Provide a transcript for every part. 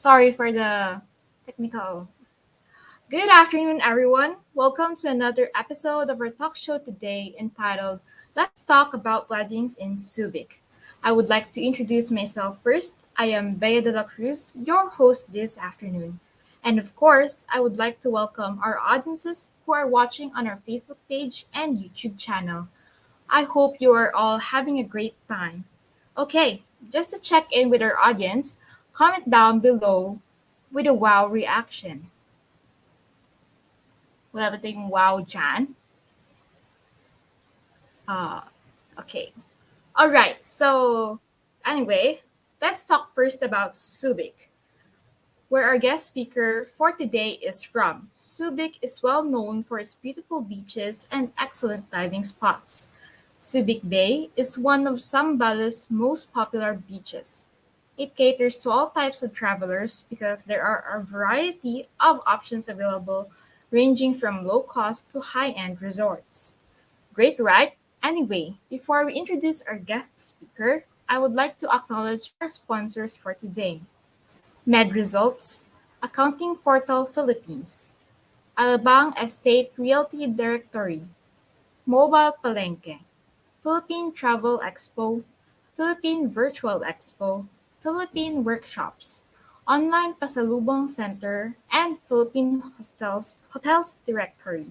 Sorry for the technical. Good afternoon, everyone. Welcome to another episode of our talk show today entitled Let's Talk About Weddings in Subic. I would like to introduce myself first. I am Bea de la Cruz, your host this afternoon. And of course, I would like to welcome our audiences who are watching on our Facebook page and YouTube channel. I hope you are all having a great time. Okay, just to check in with our audience, comment down below with a wow reaction. Wala ba tayong wow dyan? Uh, okay. Alright, so anyway, let's talk first about Subic, where our guest speaker for today is from. Subic is well known for its beautiful beaches and excellent diving spots. Subic Bay is one of Zambales' most popular beaches. It caters to all types of travelers because there are a variety of options available, ranging from low cost to high end resorts. Great, right? Anyway, before we introduce our guest speaker, I would like to acknowledge our sponsors for today. Med Results, Accounting Portal Philippines, Alabang Estate Realty Directory, Mobile Palenque, Philippine Travel Expo, Philippine Virtual Expo, Philippine Workshops, Online Pasalubong Center, and Philippine Hotels Directory.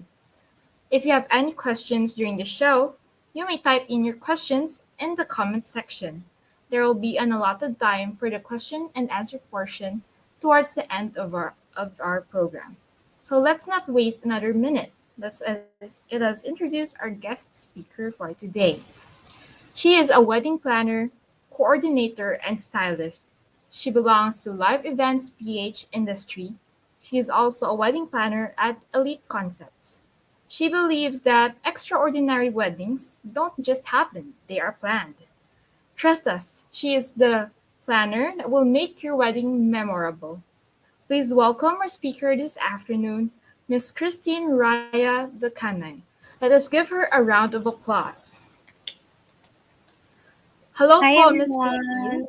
If you have any questions during the show, you may type in your questions in the comment section. There will be an allotted time for the question and answer portion towards the end of our program. So let's not waste another minute. Let us introduce our guest speaker for today. She is a wedding planner, coordinator, and stylist. She belongs to Live Events PH industry. She is also a wedding planner at Elite Concepts. She believes that extraordinary weddings don't just happen, they are planned. Trust us, she is the planner that will make your wedding memorable. Please welcome our speaker this afternoon, Miss Christine Raya Dacanay. Let us give her a round of applause. Hello Hi po, Miss Christine. everyone.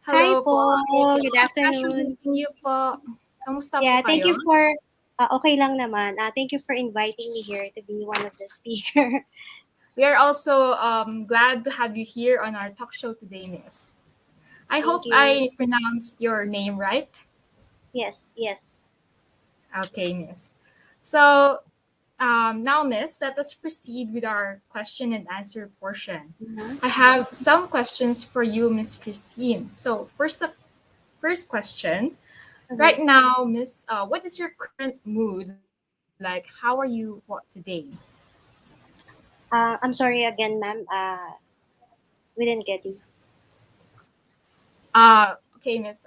Hi Hello po. po. It's Good a pleasure afternoon. meeting you po. Kamusta po Yeah, thank kayo? you for okay lang naman. Thank you for inviting me here to be one of the speaker. We are also glad to have you here on our talk show today, Miss. I Thank hope you. I pronounced your name right. Yes, yes. Okay, Miss. So now, Miss, let us proceed with our question and answer portion. Mhm. I have some questions for you, Miss Christine. So first question. Mhm. Right now, Miss, what is your current mood? Like, how are you what today? I'm sorry again, ma'am. We didn't get you. Okay, Miss.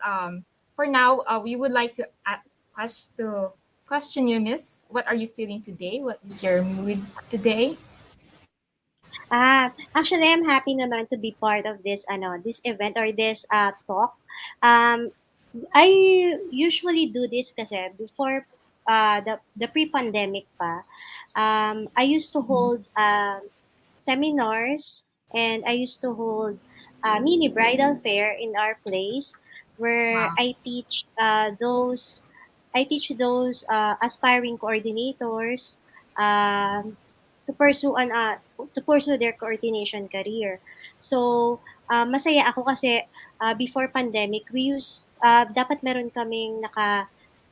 For now, we would like to question you, Miss. What are you feeling today? What is your mood today? Actually, I'm happy naman to be part of this event or this talk. Um, I usually do this kasi before the pre-pandemic pa. I used to hold seminars and I used to hold a mini bridal fair in our place where Wow. I teach those aspiring coordinators um, to pursue to pursue their coordination career. So masaya ako kasi before pandemic we use dapat meron kaming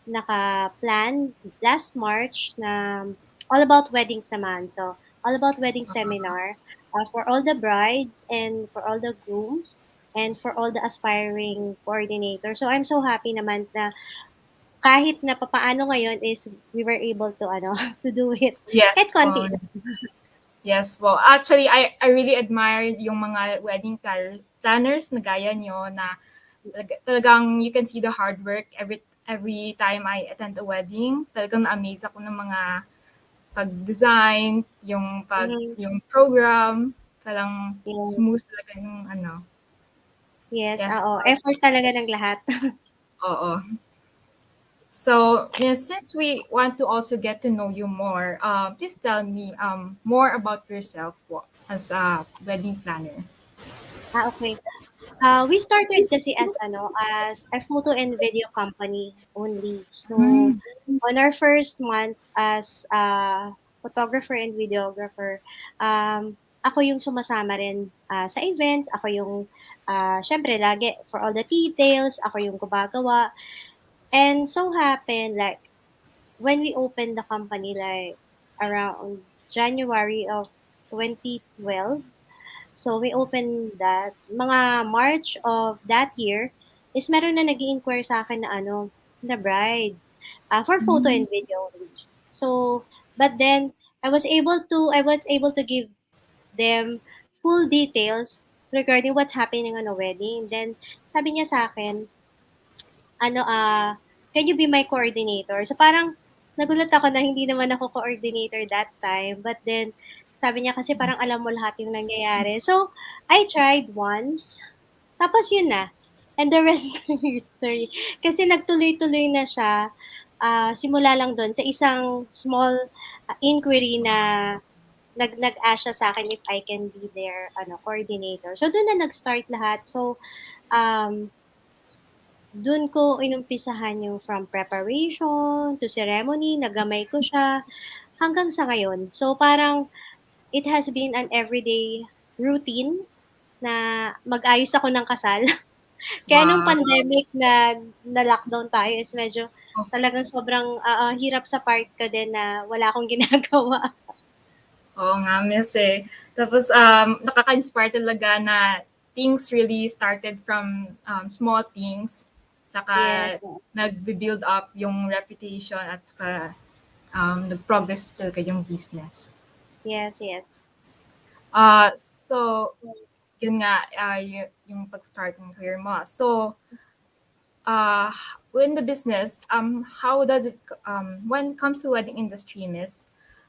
naka-plan last March na all about weddings naman. So, all about wedding seminar for all the brides and for all the grooms and for all the aspiring coordinators. So, I'm so happy naman na kahit na papaano ngayon is we were able to to do it. Kahit Yes konti po. lang. Yes po. Actually, I really admire yung mga wedding planners na gaya nyo na talagang you can see the hard work every time I attend a wedding. Talagang na-amaze ako ng mga pag-design, Mhm. yung program, talagang Yes. smooth talaga yung ano. Yes, Yes oo. po. Effort talaga ng lahat. Oo. So, Miss, since we want to also get to know you more, please tell me more about yourself as a wedding planner. Okay. We started kasi as ano, as a photo and video company only. So, Mm. on our first months as a photographer and videographer, ako yung sumasama rin sa events, ako yung syempre lagi for all the details, ako yung gumagawa. And so happened like when we opened the company like around January of 2012. So, we opened that. Mga March of that year is meron na nag-i-inquire sa akin na ano, na bride, for photo Mm. and video only. So, but then I was able to give them full details regarding what's happening on a wedding. Then sabi niya sa akin, ano, "Can you be my coordinator?" So, parang nagulat ako na hindi naman ako coordinator that time. But then sabi niya kasi parang alam mo lahat yung nangyayari. So, I tried once, tapos yun na, and the rest is history. Kasi nagtuloy-tuloy na siya, simula lang dun sa isang small, inquiry na nag-ask siya sa'kin if I can be their ano, coordinator. So, dun na nag-start lahat. So, um dun ko inumpisahan yung from preparation to ceremony, nagamay ko siya hanggang sa ngayon. So parang it has been an everyday routine na mag-ayos ako ng kasal. Kaya nung Wow. pandemic na lockdown tayo is medyo talagang sobrang, hirap sa part ko din na wala akong ginagawa. Oo nga, miss eh. Tapos, nakaka-inspire talaga na things really started from small things. Tsaka Yes, nag-build up yung reputation at saka nag-progress talaga yung business. yes, yes. So, yun nga, yung pag-start ng career mo. So, uh, in the business, how does it, when it comes to wedding industry, miss,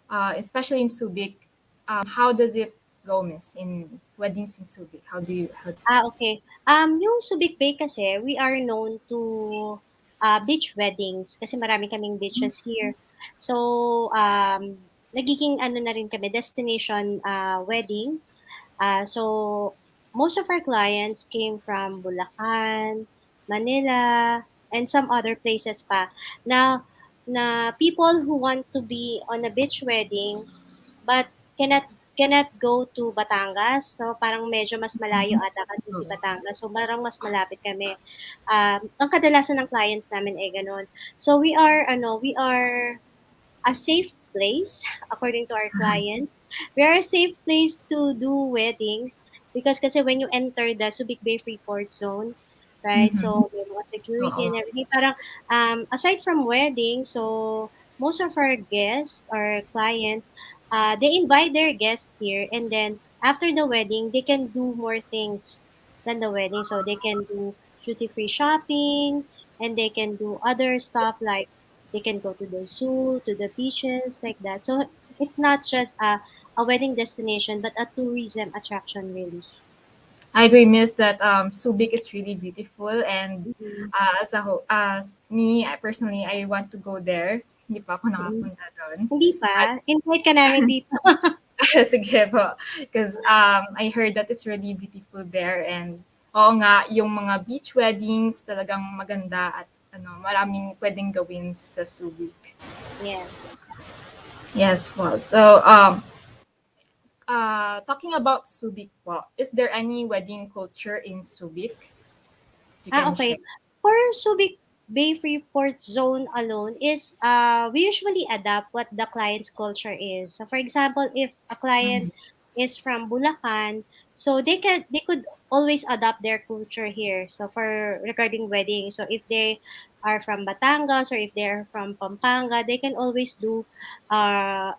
especially in Subic, how does it go, miss, in weddings in Subic? How Okay. Yung Subic Bay kasi, we are known to beach weddings kasi marami kaming beaches here. So, nagiging ano na rin kami, destination wedding. So, most of our clients came from Bulacan, Manila, and some other places pa na people who want to be on a beach wedding but cannot cannot go to Batangas. So, parang medyo mas malayo ata kasi si Batangas. So, parang mas malapit kami. Ang kadalasan ng clients namin ay gano'n. So, we are a safe place according to our clients. We are a safe place to do weddings because kasi when you enter the Subic Bay Freeport Zone, right? mm-hmm. So, may mga security Oo. and everything. Parang, aside from wedding, so most of our guests or clients, they invite their guests here and then after the wedding, they can do more things than the wedding. So, they can do duty-free shopping and they can do other stuff like they can go to the zoo, to the beaches, like that. So it's not just a wedding destination, but a tourism attraction, really. I agree, miss, that Subic is really beautiful, and Mhm. as me, I personally, I want to go there. Hindi pa ako Mm. nakapunta doon. Hindi pa? Invite ka namin dito. Sige po. Because I heard that it's really beautiful there, and oo nga, yung mga beach weddings talagang maganda at maraming pwedeng gawin sa Subic. Yes. Yes po. So, talking about Subic po, is there any wedding culture in Subic you can Okay. share? For Subic Bay Freeport Zone alone is we usually adapt what the client's culture is. So for example, if a client Mhm. is from Bulacan, so they could always adopt their culture here. So for regarding wedding, so if they are from Batangas or if they're from Pampanga, they can always do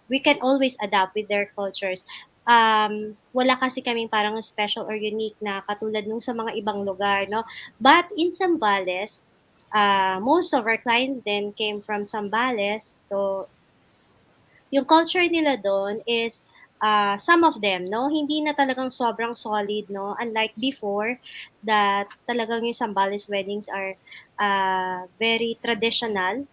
we can always adapt with their cultures. Wala kasi kaming parang special or unique na katulad nung sa mga ibang lugar, no? But in Zambales, most of our clients then came from Zambales. So, yung culture nila doon is some of them, no? Hindi na talagang sobrang solid, no? Unlike before, that talagang yung Zambales weddings are very traditional.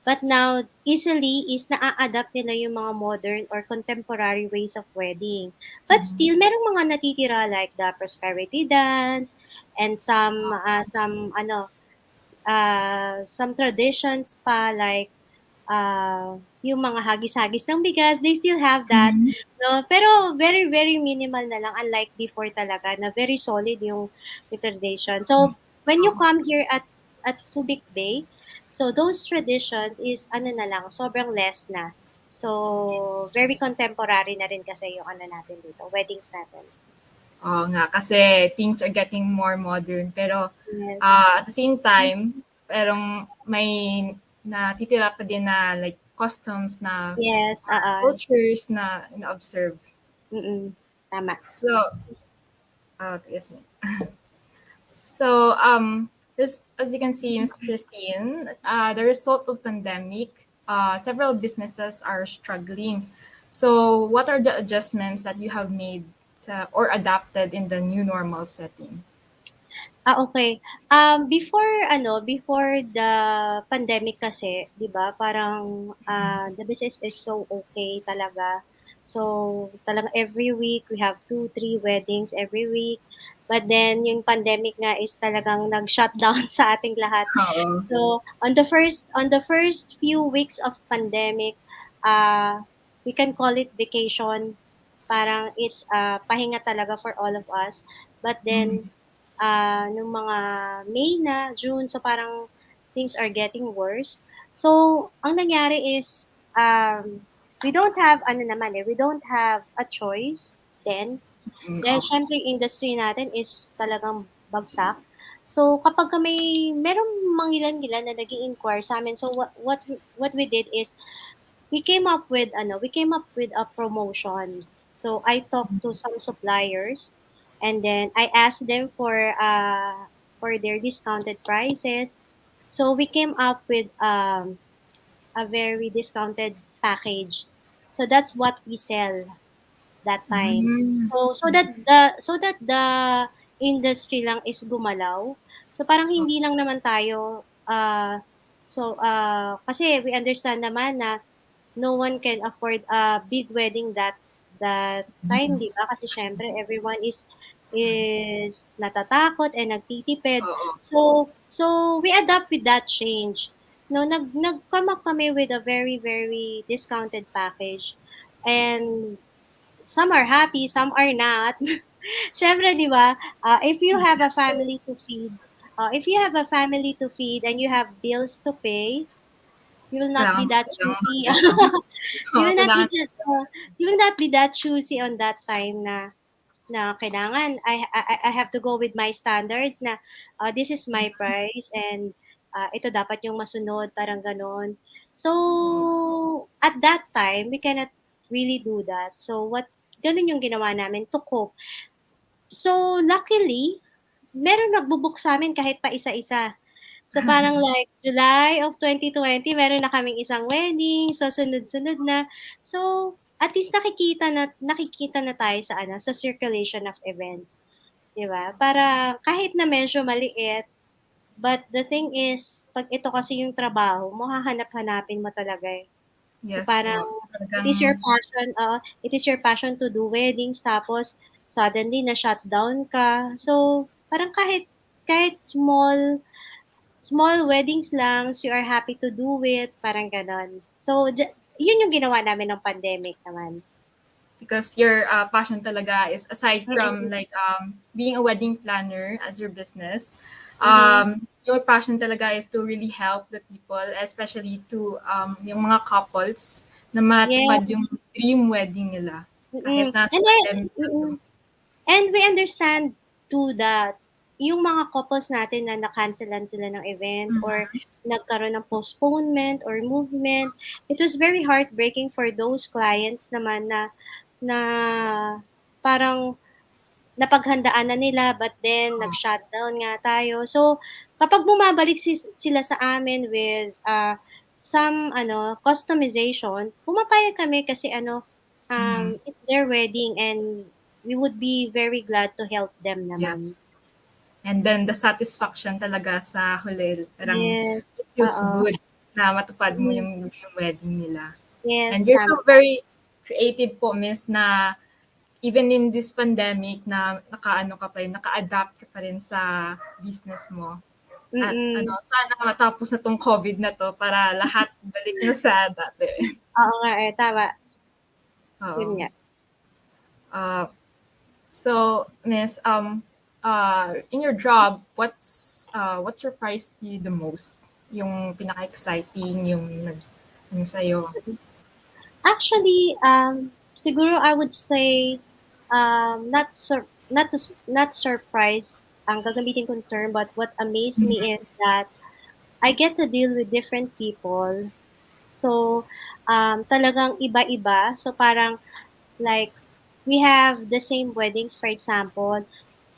But now, easily is naa-adapt nila yung mga modern or contemporary ways of wedding. But still, merong mga natitira like the prosperity dance and some traditions pa like yung mga hagis-hagis ng bigas, they still have that. Mhm. No? Pero very, very minimal na lang, unlike before talaga, na very solid yung tradition. So, when you Oo. come here at Subic Bay, so those traditions is, ano na lang, sobrang less na. So, very contemporary na rin kasi yung ano natin dito, weddings natin. Oo nga, kasi things are getting more modern. Pero Yes. at the same time, parang may natitira pa din na like customs na Yes, cultures na na-observe. mm, tama. So, yes, ma'am. So, this, as you can see, Ms. Christine, the result of pandemic, several businesses are struggling. So, what are the adjustments that you have made or adapted in the new normal setting? Okay. Before the pandemic kasi, 'di ba, parang, the business is so okay talaga. So, talagang every week we have 2, 3 weddings every week. But then yung pandemic nga is talagang nag-shutdown sa ating lahat. Oo. So, on the first few weeks of pandemic, we can call it vacation. Parang it's, pahinga talaga for all of us. But then, Mhm. nung mga May na, June, so parang things are getting worse. So, ang nangyari is, we don't have a choice then. Dahil Okay. siyempre yung industry natin is talagang bagsak. So, kapag merong mangilan-ngilan na nag-i-inquire sa'min, so what we did is we came up with a promotion. So I talked to some suppliers and then I asked them for their discounted prices. So we came up with a very discounted package. So that's what we sell that time. Mm. So that the industry lang is gumalaw. So parang Oh, hindi lang naman tayo kasi we understand naman na no one can afford a big wedding that time, 'di ba? Kasi siyempre everyone is natatakot and nagtitipid. oo. So we adapt with that change. No, nag-come up kami with a very very discounted package. And some are happy, some are not. Siyempre, 'di ba? If you have a Yes po. family to feed, and you have bills to pay, you will not be that Kailangan choosy. mag-ano. You Oo, will not be kailangan just, you will not be that choosy on that time na kailangan I have to go with my standards na this is my price and ito dapat yung masunod, parang gano'n. So at that time we cannot really do that. So gano'n yung ginawa namin to cope. So luckily meron nagbo-book sa'min kahit pa isa-isa. So, parang like July of 2020 meron na kaming isang wedding, so sunod-sunod na. So, at least nakikita na tayo sa circulation of events, 'di ba? Para kahit na medyo maliit, but the thing is 'pag ito kasi yung trabaho mo, hahanap-hanapin mo talaga, eh. So, yes po. parang Talagang it is your passion to do weddings tapos suddenly na-shutdown ka. So, parang kahit small weddings lang, so you are happy to do it, parang gano'n. So, yun yung ginawa namin ng pandemic naman. because your passion talaga is aside from Mm, like being a wedding planner as your business, mhm. your passion talaga is to really help the people, especially to yung mga couples na matupad yung Yes, dream wedding nila kahit mm. nasa And I pandemic na 'to. mm. And we understand too that yung mga couples natin na na-cancelan sila ng event or Mhm. nagkaroon ng postponement or movement, it was very heartbreaking for those clients naman na parang napaghandaan na nila but then Oo. nag-shutdown nga tayo. So, kapag bumabalik sila sa amin with, some customization, pumapayag kami kasi Mhm. it's their wedding and we would be very glad to help them naman. Yes. And then the satisfaction talaga sa huli, parang Yes, it feels oo. good na matupad mo Mm. yung dream wedding nila. And Yes, you're tama. so very creative po, miss, na even in this pandemic na nakaano ka pa rin, naka-adapt ka pa rin sa business mo. At ano, Mm. sana matapos na 'tong COVID na 'to para lahat balik na sa dati. Oo nga, eh, tama. Yun Oo. nga. Uh, so, miss, in your job, what surprised you the most? Yung pinaka-exciting, yung ano sa'yo? Actually, siguro I would say, not surprise ang gagamitin kong term, but what amazed me is that I get to deal with different people. So, talagang iba-iba. So, parang like we have the same weddings, for example.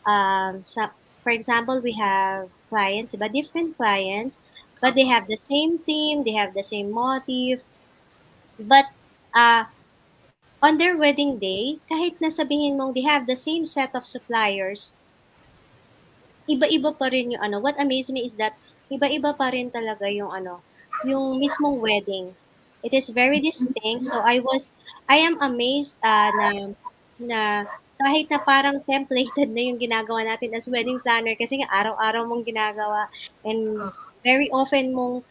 For example, we have clients, but different clients, but they Opo. have the same theme, they have the same motive, but uh, on their wedding day, kahit na sabihin mong they have the same set of suppliers, iba-iba pa rin yung ano, what amazed me is that iba-iba pa rin talaga yung ano, yung mismong wedding. It is very distinct. So I am amazed na kahit na parang templated na yung ginagawa natin as wedding planner kasi nga araw-araw mong ginagawa and very often mong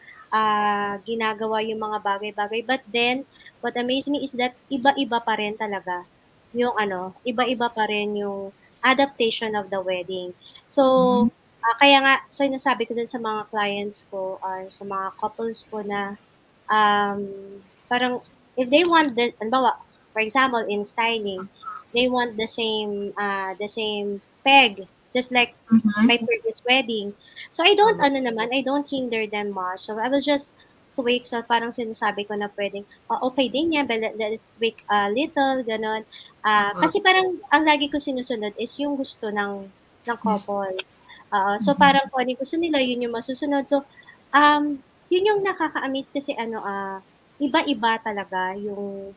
ginagawa yung mga bagay-bagay. But then, what amazed me is that iba-iba pa rin talaga yung ano, iba-iba pa rin yung adaptation of the wedding. So, Mm-hmm. kaya nga sinasabi ko din sa mga clients ko or sa mga couples ko na, um, parang if they want halimbawa, for example, in styling, they want the same peg, just like my Mm-hmm. previous wedding. So, I don't hinder them much. So, I will just tweak. So, parang sinasabi ko na pwedeng, okay din yan, but let's tweak a little, ganon. Opo. Kasi parang ang lagi ko sinusunod is yung gusto ng Yes. couple. Oo, so Mm-hmm. parang kung ano yung gusto nila, yun yung masusunod. So, yun yung nakaka-amaze kasi ano, iba-iba talaga yung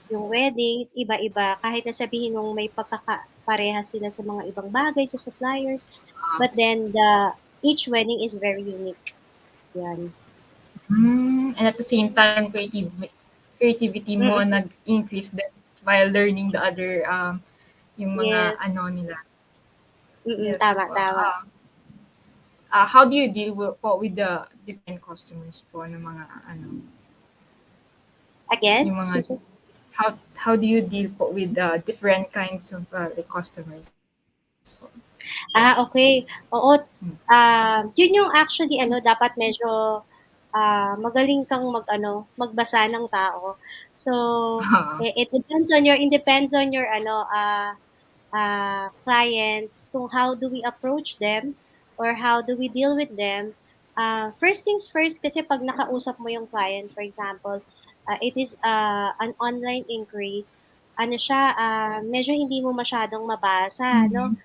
weddings, iba-iba. Kahit na sabihin mong may pagkakaparehas sila sa mga ibang bagay, sa suppliers, but then each wedding is very unique. Yan. And at the same time, creativity mo Mm-mm. nag-increase din while learning the other, yung mga Yes. ano nila. Mm-mm, Yes tama, po. tama. How do you deal po with the different customers po ng mga ano, Again, yung mga excuse me. how do you deal po with the different kinds of the customers po? Okay. Oo, Hmm. yun yung actually ano, dapat medyo magaling kang magbasa ng tao. So, it depends on your client kung how do we approach them or how do we deal with them. First things first, kasi pag nakausap mo yung client, for example, it is an online inquiry, ano siya, medyo hindi mo masyadong mabasa, no? Mhm.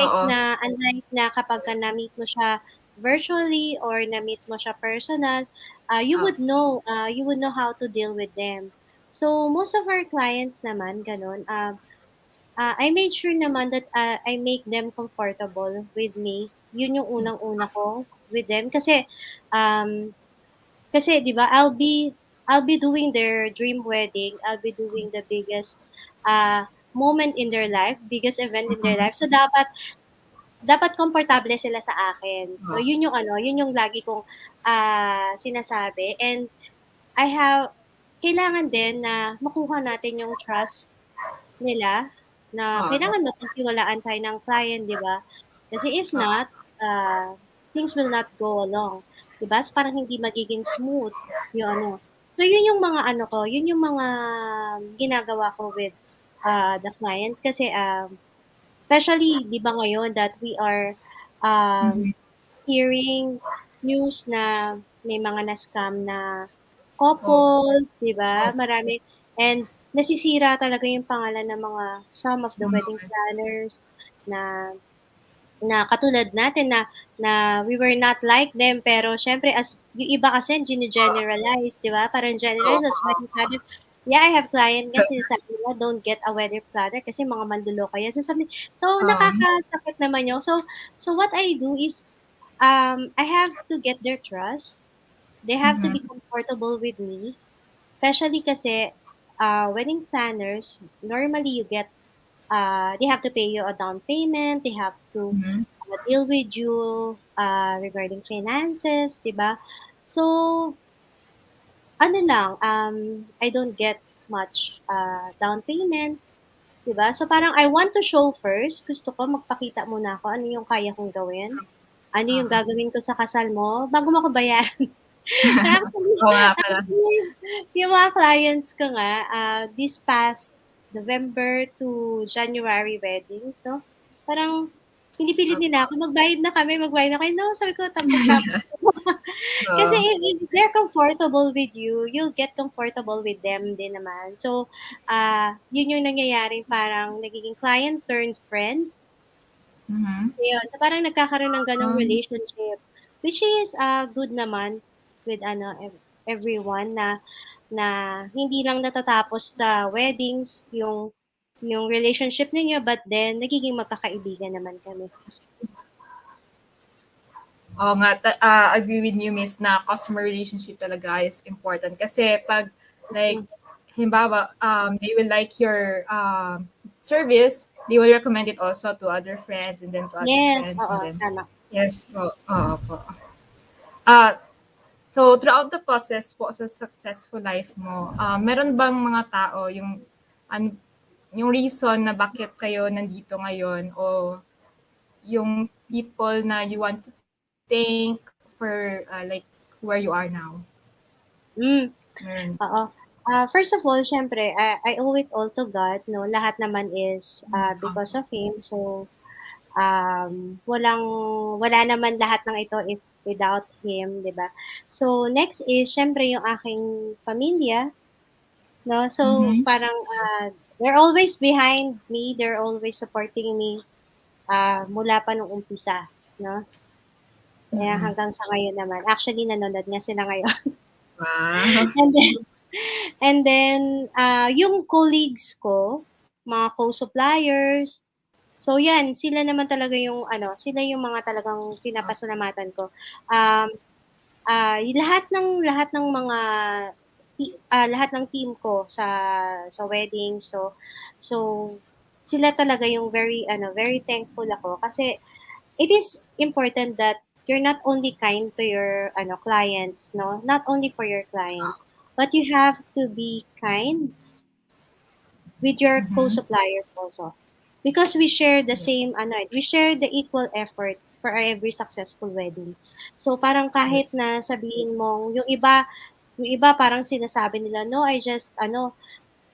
Oo. Unlike na kapag ka na-meet mo siya virtually or na-meet mo siya personal, you would know how to deal with them. So, most of our clients naman, ganun, I made sure naman that I make them comfortable with me. Yun yung unang-una ko with them um kasi 'di ba I'll be doing their dream wedding. I'll be doing the biggest moment in their life, biggest event in their Mhm. life. So dapat komportable sila sa akin. So Oo. yun yung lagi kong sinasabi, and I have kailangan din na makuha natin yung trust nila, na Oo. kailangan mapagtiwalaan tayo ng client, 'di ba? Kasi if Oo. not, things will not go along, 'di ba? So, parang hindi magiging smooth yung ano. So, yun yung mga ano ko, yun yung mga ginagawa ko with the clients kasi especially 'di ba ngayon that we are Mhm. hearing news na may mga na-scam na Opo. couples, 'di ba? Opo. Marami, and nasisira talaga yung pangalan ng mga some of the wedding Mga planners na na katulad natin na we were not like them, pero siyempre as yung iba kasi gine-generalize, 'di ba? Parang generalize opo, as wedding opo. planner. Yeah, I have client kasi sinasabi nila, "Don't get a wedding planner kasi mga manloloko yan." So Um, nakakasakit naman yun. So what I do is, I have to get their trust. They have to be Mm-hmm. comfortable with me, especially kasi wedding planners, normally you get, they have to pay you a down payment, they have to Mm-hmm. deal with you regarding finances, 'di ba? So, ano lang, I don't get much down payment, 'di ba? So parang I want to show first, gusto ko magpakita muna ako ano yung kaya kong gawin, ano yung Oo. gagawin ko sa kasal mo bago mo ako bayaran. Actually, Oo nga pala. actually, yung mga clients ko nga, this past November to January weddings, no? Parang pinipilit nila Opo. ako, magbayad na kayo. No, sabi ko, tapos. Kasi Oo. if they're comfortable with you, you'll get comfortable with them din naman. So, yun yung nangyayari, parang nagiging client turned friends. Mm-hmm. Ayun, so parang nagkakaroon ng gano'ng Um, relationship, which is, good naman with ano, everyone na na hindi lang natatapos sa weddings yung relationship ninyo, but then nagiging magkakaibigan naman kami. Oo nga, agree with you, miss, na customer relationship talaga is important. Kasi pag, like, Mm. halimbawa, they will like your service, they will recommend it also to other friends and then to other Yes, friends oo, and then, tama. yes po, oo po. Uh, so, throughout the process po sa successful life mo, meron bang mga tao an, yung reason na bakit kayo nandito ngayon o yung people na you want to thank for like where you are now? Hmm, Meron. oo. First of all, siyempre, I owe it all to God, 'no? Lahat naman is, because of Him. So, wala naman lahat ng ito if without Him, 'di ba? So, next is siyempre yung aking pamilya, 'no? So, Mhm. parang, they're always behind me, they're always supporting me, mula pa nung umpisa, 'no? Kaya Mm. hanggang sa ngayon naman. Actually, nanonood nga sila ngayon. Wow. And then yung colleagues ko, mga co-suppliers, so yan, sila naman talaga yung ano, sila yung mga talagang pinapasalamatan ko. Um, lahat ng mga lahat ng team ko sa wedding. So sila talaga yung very thankful ako kasi it is important that you're not only kind to your clients, no? Not only for your clients, but you have to be kind with your Mhm. co-suppliers also. Because we share the Yes. same we share the equal effort for every successful wedding. So parang Yes. kahit na sabihin mong yung iba parang sinasabi nila, no, I just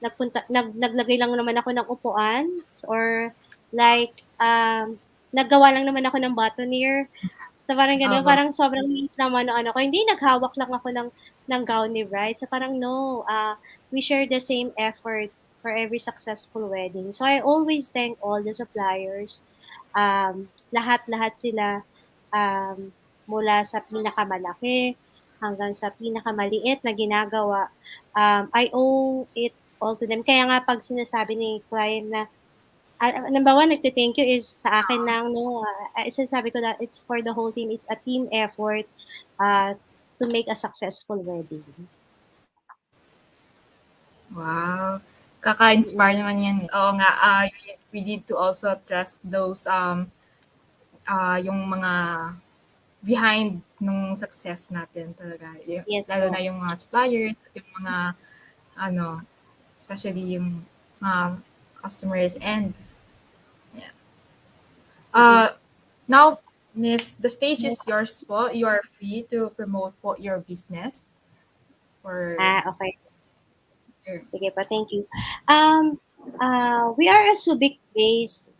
naglagay lang naman ako ng upuan, or like naggawa lang naman ako ng buttonniere. So parang gano'n, Opo. parang sobrang liit naman ng ano ko, hindi naghawak lang ako ng gown ni bride. So parang no, we share the same effort for every successful wedding. So I always thank all the suppliers, lahat-lahat sila, mula sa pinakamalaki hanggang sa pinakamaliit na ginagawa. I owe it all to them. Kaya nga 'pag sinasabi ni client na, number one, nagte-thank you is sa akin lang, 'no, sinasabi ko na it's for the whole team, it's a team effort, ah, to make a successful wedding. Wow. Kaka-inspire Mm, naman yan. Oo nga, we need to also trust those yung mga behind nung success natin talaga. yes Lalo na po. yung mga suppliers at yung mga ano, especially yung mga customers and yeah. Mm. Uh, now, Miss, the stage is yours po. You are free to promote po your business or Okay. your, Sige po, thank you. We are a Subic-based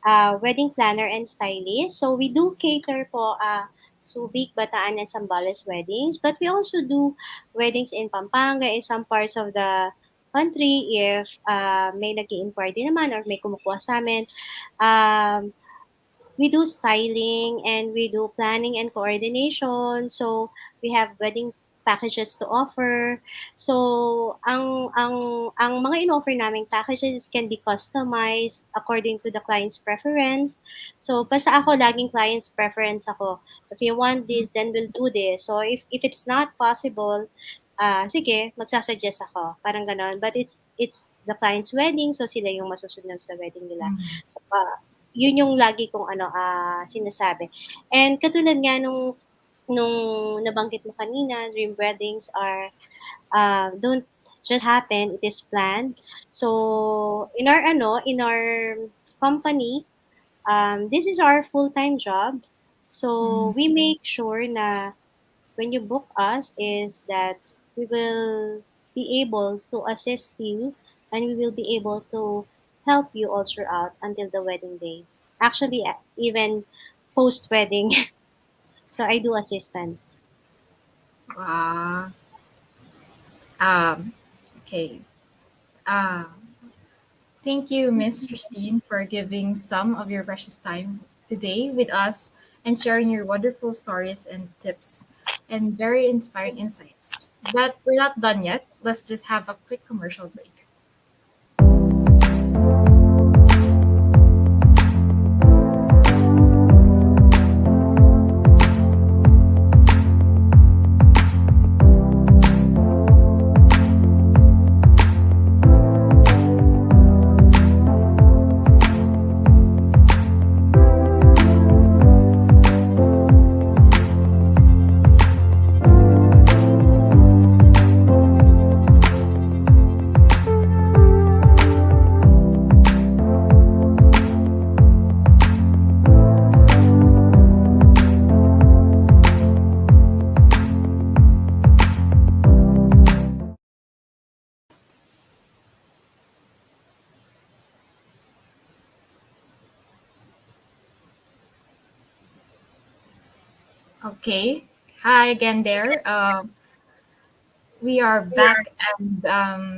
wedding planner and stylist. So we do cater po Subic, Bataan, and Zambales weddings. But we also do weddings in Pampanga, in some parts of the country if may nag-i-inquire din naman or may kumukuha sa amin. Um, we do styling and we do planning and coordination. So we have wedding packages to offer. So, ang mga in-offer naming packages can be customized according to the client's preference. So, basta ako laging client's preference ako. If you want this, then we'll do this. So, if it's not possible, sige, magsasuggest ako. Parang gano'n. But it's the client's wedding, so sila yung masusunod sa wedding nila. Mhm. So, yun yung lagi kong ano, sinasabi. And katulad nga nung nabanggit mo kanina, dream weddings are don't just happen, it is planned. So in our company, this is our full-time job. So Mhm. we make sure na when you book us is that we will be able to assist you and we will be able to help you all throughout until the wedding day. Actually, even post wedding. So I do assistance. Ah, um, okay. Uh, Thank you, Miss Christine, for giving some of your precious time today with us and sharing your wonderful stories and tips and very inspiring insights. But we're not done yet. Let's just have a quick commercial break. Okay. Hi again there. We are back, and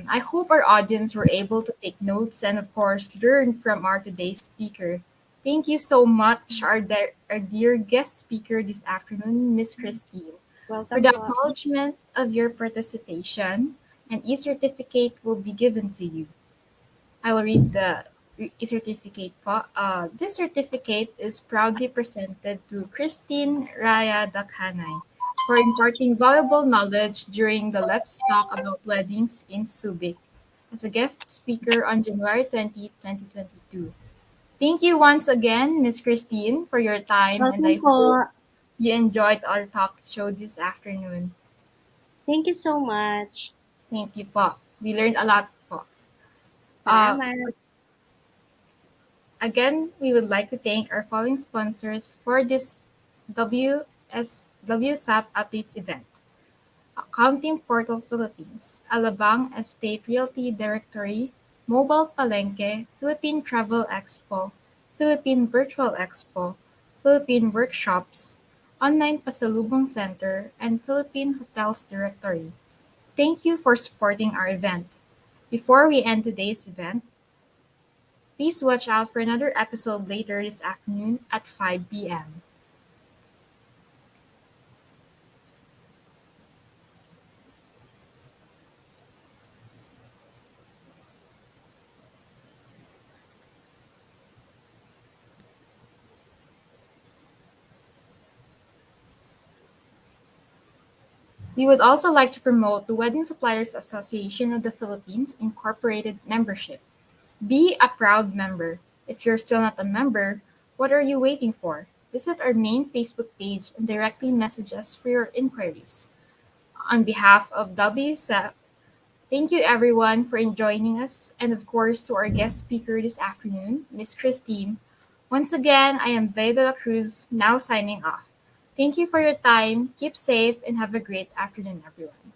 I hope our audience were able to take notes and, of course, learn from our today's speaker. Thank you so much, our dear guest speaker this afternoon, Miss Christine, for Welcome the po. acknowledgement of your participation. An e-certificate will be given to you. I will read the certificate po. This certificate is proudly presented to Christine Raya Dakhanay for imparting valuable knowledge during the Let's Talk About Weddings in Subic as a guest speaker on January 20, 2022. Thank you once again, Miss Christine, for your time, and Welcome I po. hope you enjoyed our talk show this afternoon. Thank you so much. Thank you po. We learned a lot po. Uh, Salamat. Again, we would like to thank our following sponsors for this WSAP Updates event. Accounting Portal Philippines, Alabang Estate Realty Directory, Mobile Palengke, Philippine Travel Expo, Philippine Virtual Expo, Philippine Workshops, Online Pasalubong Center, and Philippine Hotels Directory. Thank you for supporting our event. Before we end today's event, please watch out for another episode later this afternoon at 5 p.m. We would also like to promote the Wedding Suppliers Association of the Philippines Incorporated membership. Be a proud member. If you're still not a member, what are you waiting for? Visit our main Facebook page and directly message us for your inquiries. On behalf of WSEP, thank you everyone for joining us, and of course to our guest speaker this afternoon, Miss Christine. Once again, I am Bea de la Cruz, now signing off. Thank you for your time, keep safe, and have a great afternoon, everyone.